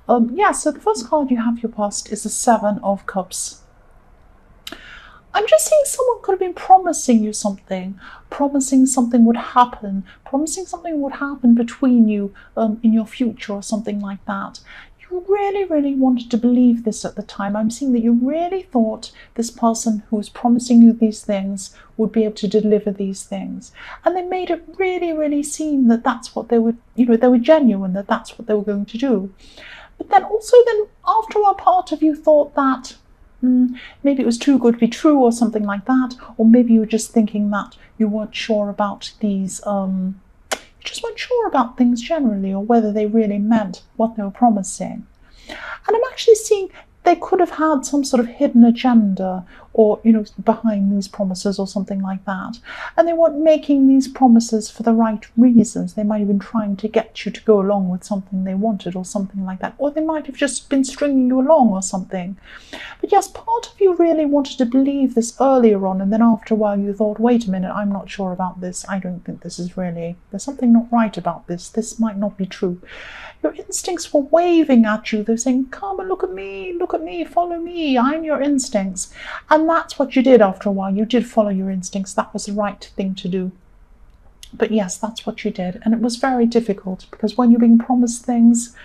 Yeah, so the first card you have your past is the Seven of Cups. I'm just seeing someone could have been promising something would happen, promising something would happen between you in your future or something like that. You really, really wanted to believe this at the time. I'm seeing that you really thought this person who was promising you these things would be able to deliver these things. And they made it really, really seem that that's what they would, they were genuine, that that's what they were going to do. But then also after a part of you thought that maybe it was too good to be true or something like that, or maybe you were just thinking that you weren't sure about these, you just weren't sure about things generally, or whether they really meant what they were promising. And I'm actually seeing they could have had some sort of hidden agenda, or behind these promises or something like that, and they weren't making these promises for the right reasons. They might have been trying to get you to go along with something they wanted or something like that, or they might have just been stringing you along or something. But yes, part of you really wanted to believe this earlier on, and then after a while you thought, wait a minute, I'm not sure about this. I don't think this is really, there's something not right about this. This might not be true. Your instincts were waving at you. They're saying, come and look at me, follow me, I'm your instincts. And that's what you did after a while. You did follow your instincts. That was the right thing to do. But yes, that's what you did. And it was very difficult, because when you're being promised things,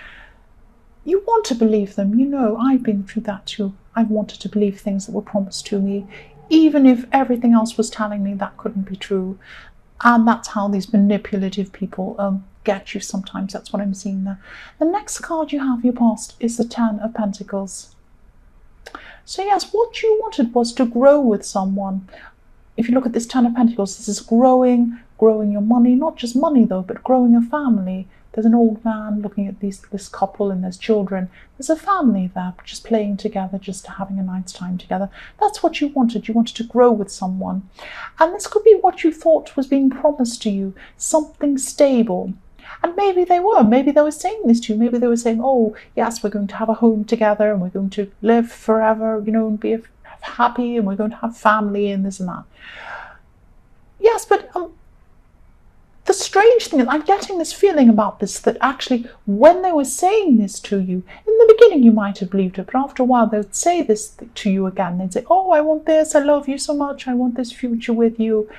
you want to believe them. I've been through that too. I wanted to believe things that were promised to me, even if everything else was telling me that couldn't be true. And that's how these manipulative people get you sometimes. That's what I'm seeing there. The next card you have your past is the Ten of Pentacles. So yes, what you wanted was to grow with someone. If you look at this Ten of Pentacles, this is growing your money, not just money though, but growing a family. There's an old man looking at this couple, and there's children. There's a family there, just playing together, just having a nice time together. That's what you wanted. You wanted to grow with someone. And this could be what you thought was being promised to you, something stable. And maybe they were saying this to you. Maybe they were saying, oh, yes, we're going to have a home together, and we're going to live forever, and be happy, and we're going to have family, and this and that. Yes, but the strange thing is, I'm getting this feeling about this, that actually when they were saying this to you, in the beginning you might have believed it, but after a while they would say this to you again. They'd say, oh, I want this, I love you so much, I want this future with you.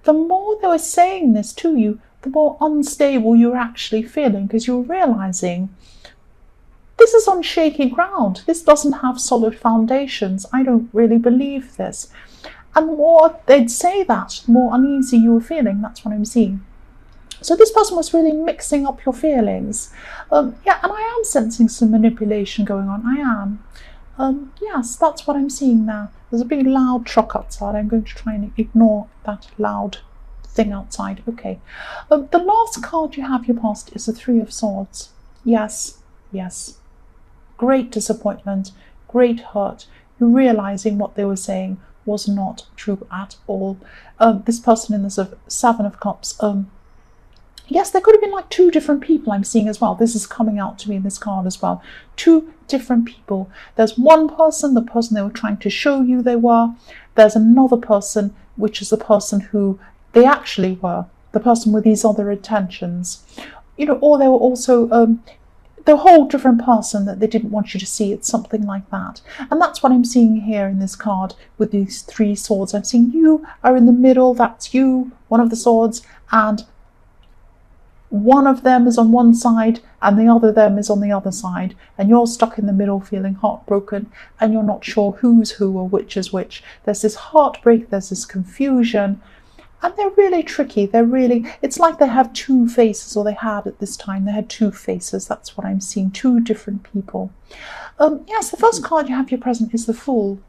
The more they were saying this to you, the more unstable you're actually feeling, because you're realizing this is on shaky ground. This doesn't have solid foundations. I don't really believe this. And the more they'd say that, the more uneasy you were feeling. That's what I'm seeing. So this person was really mixing up your feelings. Yeah, and I am sensing some manipulation going on. I am. Yes, that's what I'm seeing now. There's a big loud truck outside. I'm going to try and ignore that loud thing outside. Okay. The last card you have your past is the Three of Swords. Yes. Great disappointment, great hurt. You're realizing what they were saying was not true at all. This person in the Seven of Cups, yes, there could have been like two different people I'm seeing as well. This is coming out to me in this card as well. Two different people. There's one person, the person they were trying to show you they were. There's another person, which is the person who they actually were, the person with these other intentions. Or they were also the whole different person that they didn't want you to see. It's something like that. And that's what I'm seeing here in this card with these three swords. I'm seeing you are in the middle. That's you, one of the swords, and one of them is on one side and the other them is on the other side. And you're stuck in the middle feeling heartbroken, and you're not sure who's who or which is which. There's this heartbreak, there's this confusion. And they're really tricky. It's like they have two faces, or they had at this time. They had two faces. That's what I'm seeing, two different people. Yes, the first card you have your present is the Fool.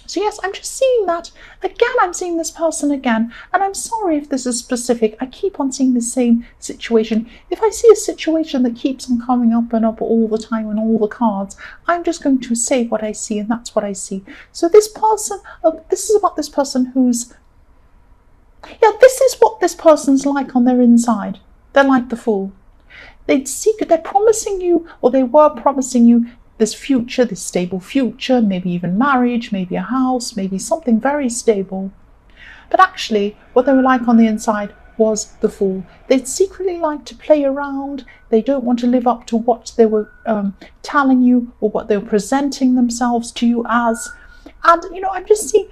So yes, I'm just seeing that. Again, I'm seeing this person again. And I'm sorry if this is specific. I keep on seeing the same situation. If I see a situation that keeps on coming up and up all the time on all the cards, I'm just going to say what I see, and that's what I see. So this person, this is about this person who's, yeah, this is what this person's like on their inside. They're like the Fool. They're promising you, or they were promising you, this future, this stable future, maybe even marriage, maybe a house, maybe something very stable. But actually, what they were like on the inside was the Fool. They'd secretly like to play around. They don't want to live up to what they were telling you or what they were presenting themselves to you as. And, I'm just seeing,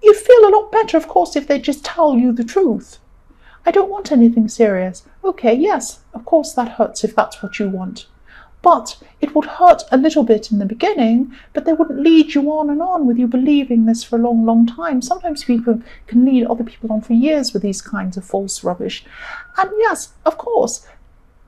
you'd feel a lot better, of course, if they just tell you the truth. I don't want anything serious. Okay, yes, of course that hurts if that's what you want. But it would hurt a little bit in the beginning, but they wouldn't lead you on and on with you believing this for a long, long time. Sometimes people can lead other people on for years with these kinds of false rubbish. And yes, of course,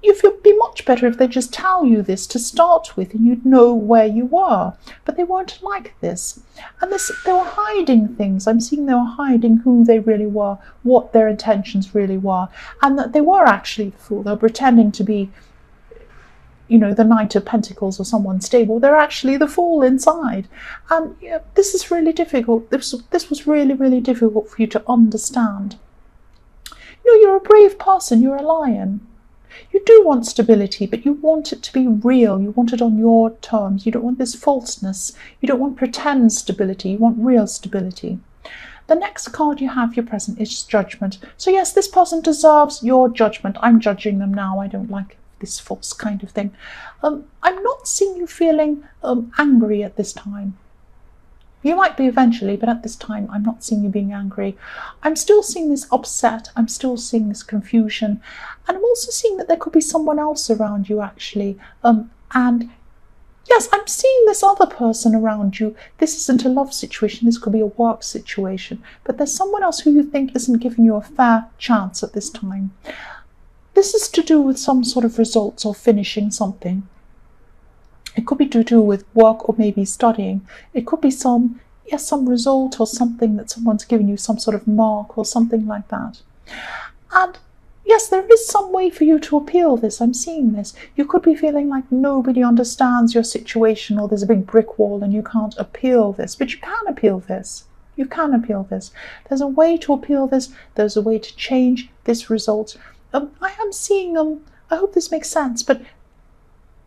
you'd be much better if they just tell you this to start with and you'd know where you were. But they weren't like this. And they were hiding things. I'm seeing they were hiding who they really were, what their intentions really were, and that they were actually the Fool. They were pretending to be the Knight of Pentacles or someone stable. They're actually the Fool inside. And this is really difficult. This was really, really difficult for you to understand. You're a brave person. You're a lion. You do want stability, but you want it to be real. You want it on your terms. You don't want this falseness. You don't want pretend stability. You want real stability. The next card you have, your present, is Judgment. So yes, this person deserves your judgment. I'm judging them now. I don't like this false kind of thing. I'm not seeing you feeling angry at this time. You might be eventually, but at this time I'm not seeing you being angry. I'm still seeing this upset. I'm still seeing this confusion. And I'm also seeing that there could be someone else around you actually. And yes, I'm seeing this other person around you. This isn't a love situation. This could be a work situation. But there's someone else who you think isn't giving you a fair chance at this time. This is to do with some sort of results or finishing something. It could be to do with work or maybe studying. It could be some result or something that someone's given you, some sort of mark or something like that. And yes, there is some way for you to appeal this. I'm seeing this. You could be feeling like nobody understands your situation or there's a big brick wall and you can't appeal this. But you can appeal this. You can appeal this. There's a way to appeal this. There's a way to change this result. I am seeing, I hope this makes sense, but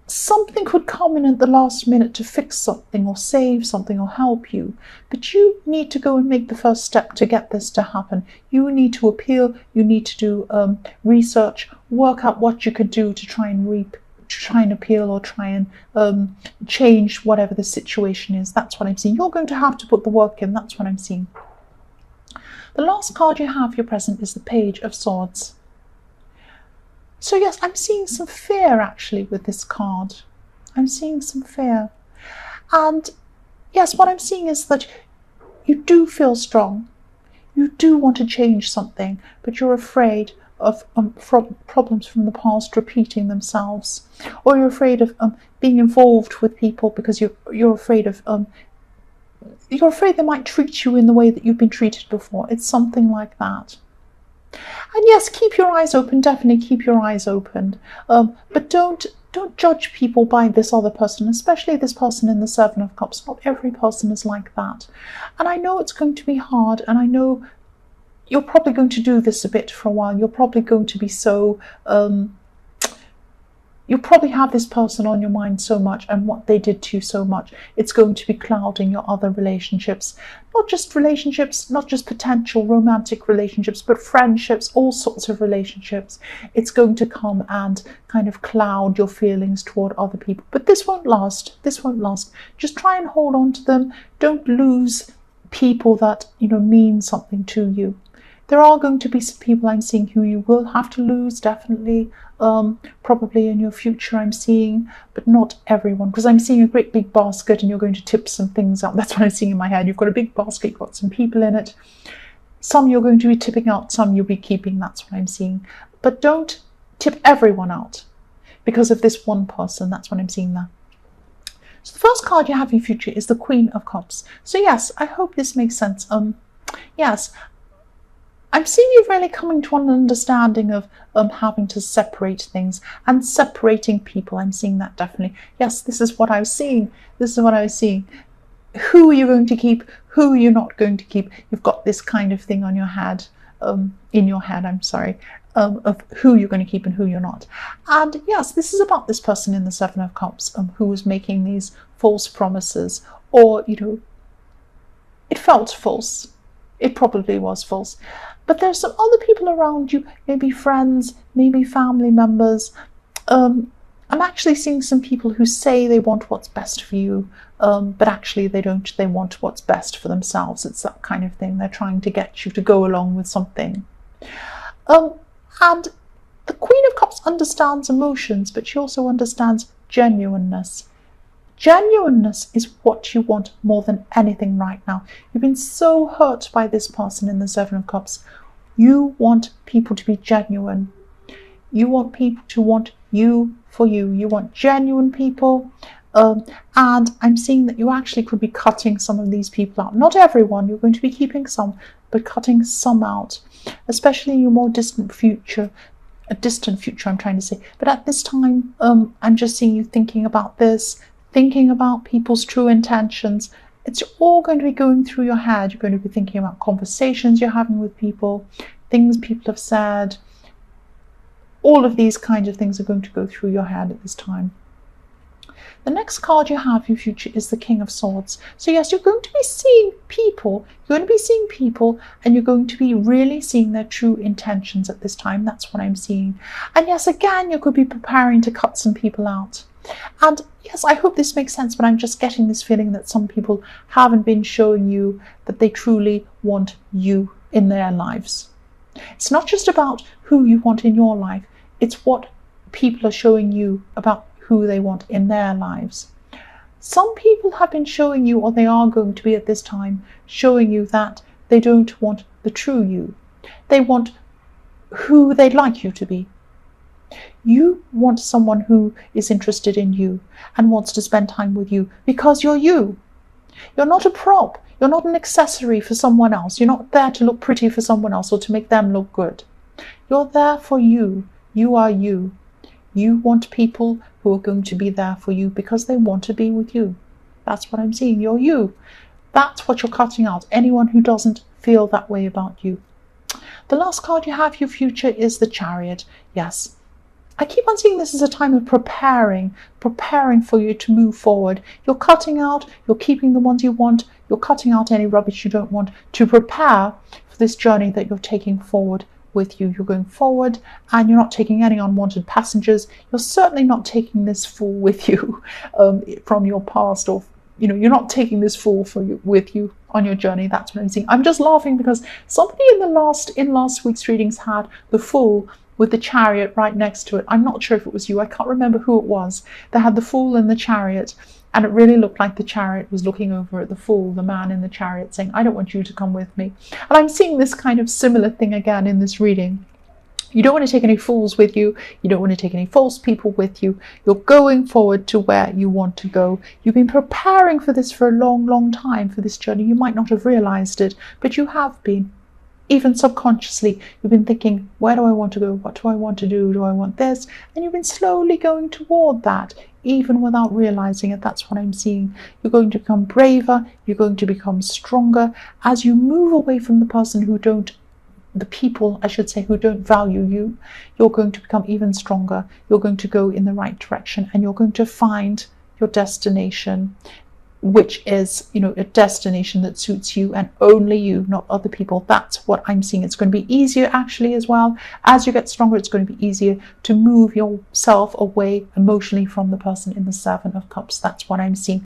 something could come in at the last minute to fix something or save something or help you. But you need to go and make the first step to get this to happen. You need to appeal. You need to do research, work out what you could do to try and appeal or try and change whatever the situation is. That's what I'm seeing. You're going to have to put the work in. That's what I'm seeing. The last card you have, your present, is the Page of Swords. So yes, I'm seeing some fear actually with this card. I'm seeing some fear. And yes, what I'm seeing is that you do feel strong. You do want to change something, but you're afraid of problems from the past repeating themselves. Or you're afraid of being involved with people because you're afraid of you're afraid they might treat you in the way that you've been treated before. It's something like that. And yes, keep your eyes open, definitely keep your eyes open. But don't judge people by this other person, especially this person in the Seven of Cups. Not every person is like that. And I know it's going to be hard, and I know you're probably going to do this a bit for a while. You're probably going to be so... You'll probably have this person on your mind so much and what they did to you so much. It's going to be clouding your other relationships. Not just potential romantic relationships, but friendships, all sorts of relationships. It's going to come and kind of cloud your feelings toward other people. But this won't last. This won't last. Just try and hold on to them. Don't lose people that, mean something to you. There are going to be some people I'm seeing who you will have to lose, definitely, probably in your future I'm seeing, but not everyone, because I'm seeing a great big basket and you're going to tip some things out. That's what I'm seeing in my head. You've got a big basket, you've got some people in it. Some you're going to be tipping out, some you'll be keeping. That's what I'm seeing. But don't tip everyone out because of this one person. That's what I'm seeing there. So the first card you have in your future is the Queen of Cups. So yes, I hope this makes sense. Yes, I'm seeing you really coming to an understanding of having to separate things and separating people. I'm seeing that definitely. Yes, this is what I was seeing. This is what I was seeing. Who are you going to keep? Who are you not going to keep? You've got this kind of thing on your head, in your head, I'm sorry, of who you're going to keep and who you're not. And yes, this is about this person in the Seven of Cups who was making these false promises, or, it felt false. It probably was false. But there's some other people around you, maybe friends, maybe family members. I'm actually seeing some people who say they want what's best for you, but actually they don't. They want what's best for themselves. It's that kind of thing. They're trying to get you to go along with something. And the Queen of Cups understands emotions, but she also understands genuineness. Genuineness is what you want more than anything right now. You've been so hurt by this person in the Seven of Cups. You want people to be genuine. You want people to want you for you. You want genuine people. And I'm seeing that you actually could be cutting some of these people out. Not everyone, you're going to be keeping some, but cutting some out, especially in your more distant future. A distant future, I'm trying to say. But at this time, I'm just seeing you thinking about this, thinking about people's true intentions. It's all going to be going through your head. You're going to be thinking about conversations you're having with people, things people have said. All of these kinds of things are going to go through your head at this time. The next card you have in your future is the King of Swords. So yes, you're going to be seeing people. You're going to be seeing people, and you're going to be really seeing their true intentions at this time. That's what I'm seeing. And yes, again, you could be preparing to cut some people out. And yes, I hope this makes sense, but I'm just getting this feeling that some people haven't been showing you that they truly want you in their lives. It's not just about who you want in your life. It's what people are showing you about who they want in their lives. Some people have been showing you, or they are going to be at this time, showing you that they don't want the true you. They want who they'd like you to be. You want someone who is interested in you and wants to spend time with you because you're you. You're not a prop. You're not an accessory for someone else. You're not there to look pretty for someone else or to make them look good. You're there for you. You are you. You want people who are going to be there for you because they want to be with you. That's what I'm seeing. You're you. That's what you're cutting out. Anyone who doesn't feel that way about you. The last card you have, your future, is the Chariot. Yes. I keep on seeing this as a time of preparing for you to move forward. You're cutting out, you're keeping the ones you want, you're cutting out any rubbish you don't want to prepare for this journey that you're taking forward with you. You're going forward and you're not taking any unwanted passengers. You're certainly not taking this fool with you from your past, or you're not taking this fool with you on your journey. That's what I'm seeing. I'm just laughing because somebody in last week's readings had the Fool with the Chariot right next to it. I'm not sure if it was you. I can't remember who it was. They had the Fool and the Chariot, and it really looked like the Chariot was looking over at the Fool, the man in the Chariot, saying, I don't want you to come with me. And I'm seeing this kind of similar thing again in this reading. You don't want to take any fools with you. You don't want to take any false people with you. You're going forward to where you want to go. You've been preparing for this for a long, long time, for this journey. You might not have realized it, but you have been. Even subconsciously, you've been thinking, where do I want to go? What do I want to do? Do I want this? And you've been slowly going toward that, even without realizing it. That's what I'm seeing. You're going to become braver. You're going to become stronger as you move away from the people who don't value you. You're going to become even stronger. You're going to go in the right direction, and you're going to find your destination, which is, a destination that suits you and only you, not other people. That's what I'm seeing. It's going to be easier actually as well. As you get stronger, it's going to be easier to move yourself away emotionally from the person in the Seven of Cups. That's what I'm seeing.